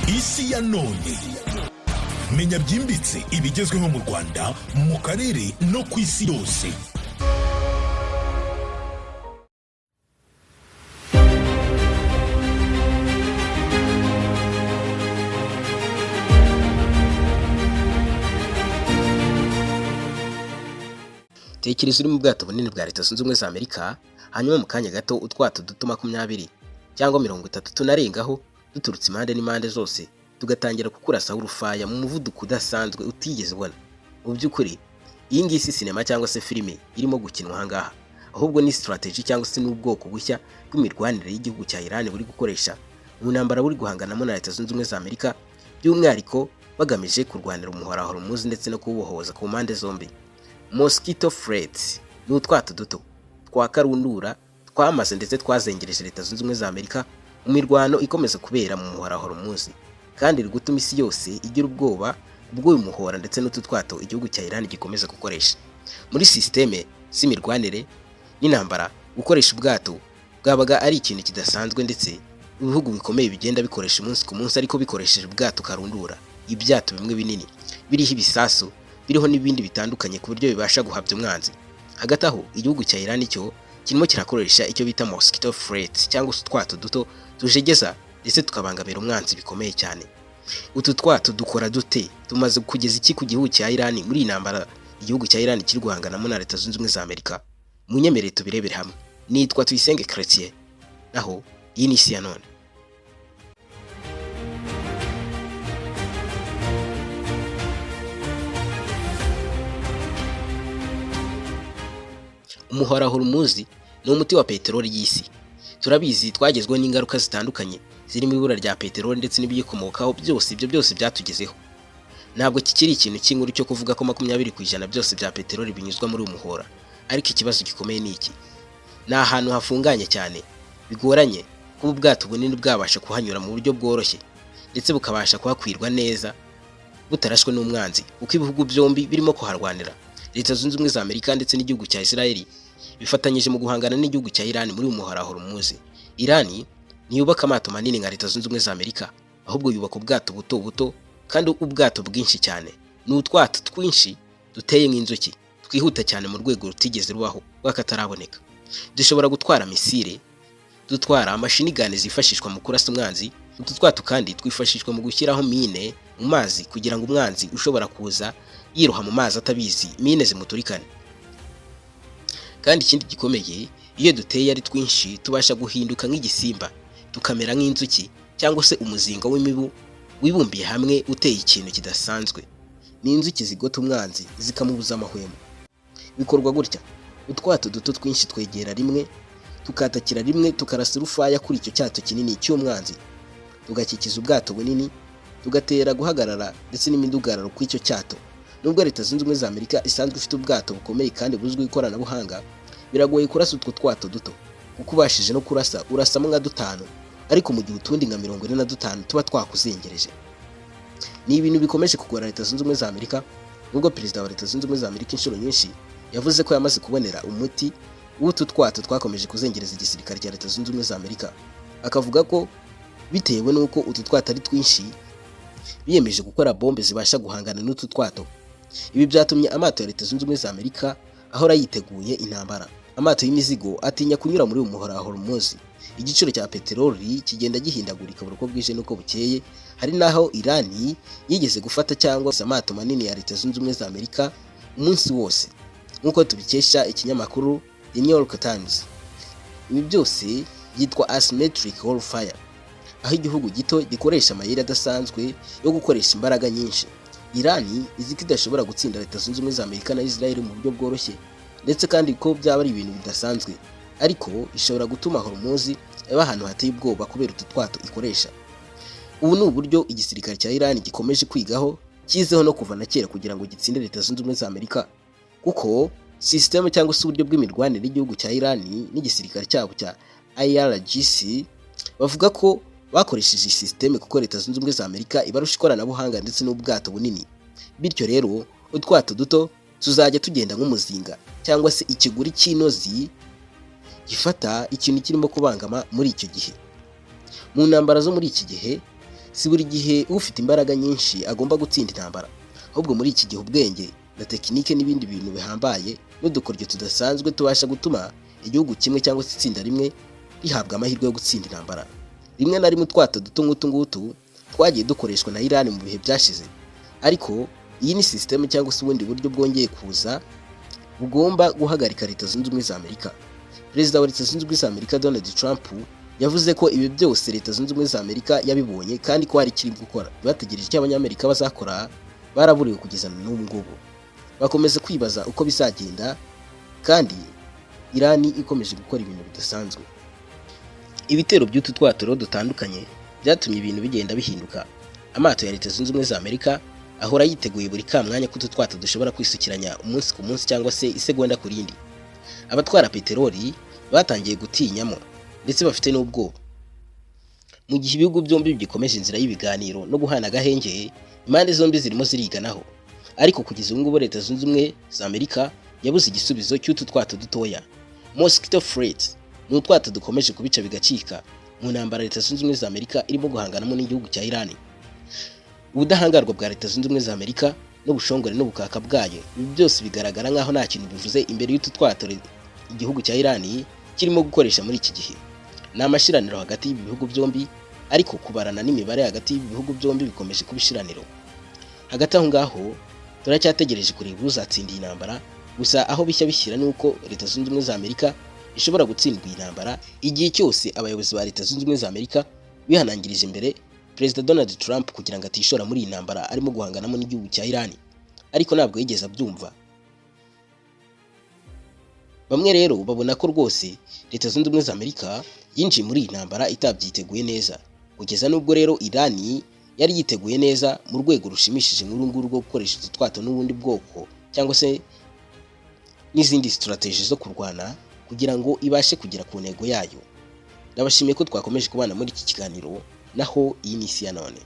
isi ya none. Menya byimbitse ibigezweho mu Rwanda, mu karere no ku isi yose. Tekereza uri mu bwato bunini bwa Leta Zunze Ubumwe za Amerika, hanyuma mu kanya gato utwato duto 20 cyangwa 30 tunarengaho duturutse impande n'impande zose tugatangira kukurasaho urufaya mu muvuduko udasanzwe utigeze ubona. Mu by'ukuri iyi ngiyi si sinema cyangwa se filime irimo gukinwa ahangaha, ahubwo ni strategy cyangwa se n'ubwoko bushya bw'imirwanire y'igihugu cya Iran buri gukoresha mu ntambara buri guhanganamo na Leta Zunze Ubumwe za Amerika, by'umwihariko bagamije kurwanira umuhora wa Hormuz ndetse no kuwubohoza ku mpande zombi. Mosquito Freight ni utwato duto twa karundura twamaze ndetse twazengereje Leta Zunze Ubumwe za Amerika mu mirwano ikomeza kubera mu muhora wa Hormuz, kandi iri gutuma isi yose igira ubwoba bw'uyu muhora ndetse n'utu twato igihugu cya Iran gikomeza gukoresha. Muri systeme z'imirwanire n'intambara, gukoresha ubwato bwabaga ari ikintu kidasanzwe, ndetse ibihugu bikomeye bigenda bikoresha umunsi ku munsi ariko bikoresheje ubwato karundura, ibyato bimwe binini biriho ibisasu, biriho n'ibindi bitandukanye ku buryo bibasha guhabya umwanzi. Hagati aho igihugu cya Iran cyo kirimo kirakoresha icyo bita Mosquito Freight cyangwa utwato duto tujegeza ndetse tukabangamira umwanzi bikomeye cyane. Utu twato dukora dute? Tumaze kugeza iki ku gihugu cya Iran muri intambara igihugu cya Iran kiri guhanganamo na Leta Zunze Ubumwe za Amerika? Munyemere tubirebere hamwe. Nitwa Tuyisenge Chrétien, naho iyi ni isi ya none. Umuhora Hormuz ni umuti wa peteroli y'isi. Turabizi twagezweho n'ingaruka zitandukanye zirimo ibura rya peteroli ndetse n'ibiyikomokaho, ibyo byose byatugezeho. Ntabwo kikiri ikintu cy'inkuru cyo kuvuga ko 20% byose bya peteroli binyuzwa muri uyu muhora, ariko ikibazo gikomeye ni iki: ni ahantu hafunganye cyane, bigoranye kuba ubwato bunini bwabasha kuhanyura mu buryo bworoshye ndetse bukabasha kuhakwirwa neza butarashwe n'umwanzi, kuko ibihugu byombi birimo kuharwanira. Leta Zunze Ubumwe za Amerika ndetse n'igihugu cya Israel bifatanyije mu guhangana n'igihugu cya Iran muri uyu muhora wa Hormuz. Iran ntiyubaka amato manini nka Leta Zunze Ubumwe za Amerika, ahubwo yubaka ubwato buto buto kandi ubwato bwinshi cyane. Ni utwato twinshi duteye nk'inzuki, twihuta cyane mu rwego rutigeze rubaho rw'akataraboneka. Dushobora gutwara misile, dutwara amashinigane zifashishwa mu kurasa umwanzi. Utu twato kandi twifashishwa mu gushyiraho mine mu mazi kugira ngo umwanzi ushobora kuza yiroha mu mazi atabizi mine zimuturikane. Kandi ikindi gikomeye, iyo duteye ari twinshi tubasha guhinduka nk'igisimba, tukamera nk'inzuki cyangwa se umuzinga w'imibu wibumbiye hamwe uteye ikintu kidasanzwe. Ni inzuki zigota umwanzi zikamubuza amahwemo. Bikorwa gutya: utwato duto twinshi twegera rimwe, tukatakira rimwe, tukarasa urufaya kuri icyo cyato kinini cy'umwanzi, tugakikiza ubwato bunini, tugatera guhagarara ndetse n'imidugararo kw'icyo cyato. Nubwo Leta Zunze Ubumwe za Amerika isanzwe ifite ubwato bukomeye kandi buzwi ikoranabuhanga, biragoye kurasa utwo twato duto, kuko ubashije no kurasa urasamo nka 5, ariko mu gihe utundi nka 45 tuba twakuzengereje. Ni ibintu bikomeje kugora Leta Zunze Ubumwe za Amerika, nubwo Perezida wa Leta Zunze Ubumwe za Amerika inshuro nyinshi yavuze ko yamaze kubonera umuti w'utu twato twakomeje kuzengereza igisirikare cya Leta Zunze Ubumwe za Amerika. Akavuga ko bitewe n'uko utu twato ari twinshi, biyemeje gukora bombe zibasha guhangana n'utu twato. Ibi byatumye amato ya Leta Zunze Ubumwe za Amerika ahora yiteguye intambara. Amato y'imizigo atinya kunyura muri uyu muhora wa Hormuz. Igiciro cya peteroli kigenda gihindagurika uko bwije n'uko bukeye. Hari naho Iran yigeze gufata cyangwa amato manini ya Leta Zunze Ubumwe za Amerika umunsi wose, nk'uko tubikesha ikinyamakuru The New York Times. Ibi byose byitwa asymmetric warfare, aho igihugu gito gikoresha amayeri adasanzwe yo gukoresha imbaraga nyinshi. Iran izi ko idashobora gutsinda Leta Zunze Ubumwe za Amerika na Israel mu buryo bworoshye, ndetse kandi ko byaba ari ibintu bidasanzwe, ariko ishobora gutuma Hormuz aba ahantu hateye ubwoba kubera utu twato ikoresha. Ubu ni uburyo igisirikare cya Iran gikomeje kwigaho, kizeho no kuva na kera kugira ngo gitsinde Leta Zunze Ubumwe za Amerika, kuko system cyangwa se uburyo bw'imirwanire y'igihugu cya Iran n'igisirikare cyabo cya IRGC bavuga ko bakoresheje system kuko Leta Zunze Ubumwe za Amerika ibarusha ikoranabuhanga ndetse n'ubwato bunini. Bityo rero utwato duto tuzajya tugenda nk'umuzinga cyangwa se ikiguri cy'inozi gifata ikintu kirimo kubangama muri icyo gihe. Mu ntambara zo muri iki gihe si buri gihe ufite imbaraga nyinshi agomba gutsinda intambara, ahubwo muri iki gihe ubwenge na tekinike n'ibindi bintu bihambaye n'udukoryo tudasanzwe tubasha gutuma igihugu kimwe cyangwa se itsinda rimwe rihabwa amahirwe yo gutsinda intambara. Rimwe na rimwe utwato duto nk'utu ngutu twagiye dukoreshwa na Iran mu bihe byashize, ariko iyi ni sisiteme cyangwa se ubundi buryo bwongeye kuza bugomba guhagarika Leta Zunze Ubumwe za Amerika. Perezida wa Leta Zunze Ubumwe za Amerika Donald Trump yavuze ko ibi byose Leta Zunze Ubumwe za Amerika yabibonye kandi ko hari ikiri gukora. Bategereje icyo abanyamerika bazakora, baraburiwe kugeza n'ubu ngubu. Bakomeza kwibaza uko bizagenda kandi Iran ikomeje gukora ibintu bidasanzwe. Ibitero by'utu twatoro dutandukanye byatumye ibintu bigenda bihinduka. Amato ya Leta Zunze Ubumwe za Amerika ahora yiteguye buri kamwanya ko utu twato dushobora kwisukiranya umunsi ku munsi cyangwa se isegonda ku rindi. Abatwara peteroli batangiye gutinyamo ndetse bafite n'ubwoba. Mu gihe ibihugu byombi bigikomeje inzira y'ibiganiro no guhana agahenge, impande zombi zirimo ziriganaho, ariko kugeza ubu ngubu Leta Zunze Ubumwe za Amerika yabuze igisubizo cy'utu twato dutoya. Mosquito Fleet ni utwato dukomeje kubica bigacika mu ntambara Leta Zunze Ubumwe za Amerika irimo guhanganamo n'igihugu cya Iran. Ubudahangarwa bwa Leta Zunze Ubumwe za Amerika n'ubushongore n'ubukaka bwayo, ibi byose bigaragara nk'aho nta kintu bivuze imbere y'utu twato igihugu cya Iran kirimo gukoresha muri iki gihe. Ni amashiraniro hagati y'ibi bihugu byombi, ariko kubarana n'imibare hagati y'ibi bihugu byombi bikomeje kuba ishiraniro. Hagati aho ngaho turacyategereje kureba uzatsinda iyi ntambara, gusa aho bishya bishyira nuko Leta Zunze Ubumwe za Amerika ishobora gutsindwa iyi ntambara igihe cyose abayobozi ba Leta Zunze Ubumwe za Amerika bihanangirije imbere Perezida Donald Trump kugira ngo atishora muri iyi ntambara arimo guhanganamo n'igihugu cya Iran, ariko ntabwo yigeze abyumva. Bamwe rero babona ko rwose Leta Zunze Ubumwe za Amerika yinjiye muri iyi ntambara itabyiteguye neza, kugeza n'ubwo rero Iran yari yiteguye neza mu rwego rushimishije nk'urunguru rwo gukoresha utu twato n'ubundi bwoko cyangwa se n'izindi strategy zo kurwana kugira ngo ibashe kugera ku ntego yayo. Ndabashimiye ko twakomeje kubana muri iki kiganiro, naho iyi ni isi ya none.